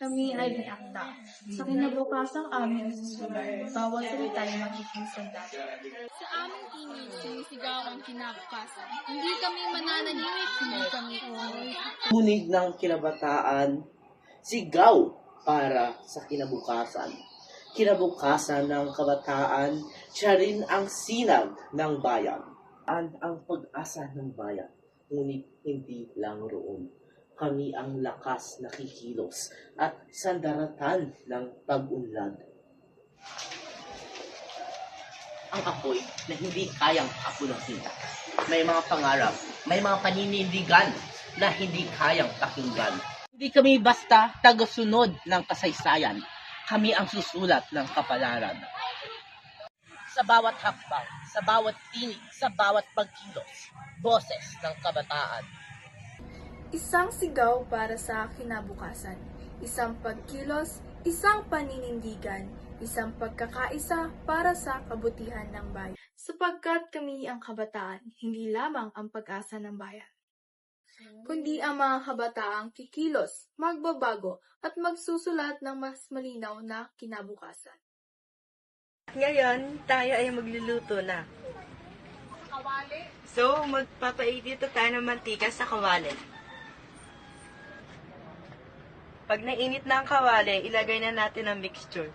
Kami ay binakda. Sa kinabukasan aming susunod, bawat salita ay magiging sandali. Sa aming tinig, sumisigaw ang kinabukasan. Hindi kami mananahimik, hindi kami uuwi. Tunig ng kinabataan, sigaw para sa kinabukasan. Kinabukasan ng kabataan, siya rin ang sinag ng bayan. Ang pag-asa ng bayan, ngunit hindi lang roon. Kami ang lakas na kikilos at sandaratan ng pag-unlad. Ang apoy na hindi kayang apunahin. May mga pangarap, may mga paninindigan na hindi kayang pakinggan. Hindi kami basta tagasunod ng kasaysayan. Kami ang susulat ng kapalaran. Sa bawat hakbang, sa bawat tinig, sa bawat pagkilos, boses ng kabataan. Isang sigaw para sa kinabukasan, isang pagkilos, isang paninindigan, isang pagkakaisa para sa kabutihan ng bayan. Sapagkat kami ang kabataan, hindi lamang ang pag-asa ng bayan, kundi ang mga kabataang kikilos, magbabago at magsusulat ng mas malinaw na kinabukasan. Ngayon, tayo ay magluluto na. Kawali. So, magpapainit tayo ng mantika sa kawali. Pag nainit na ang kawali, ilagay na natin ang mixture.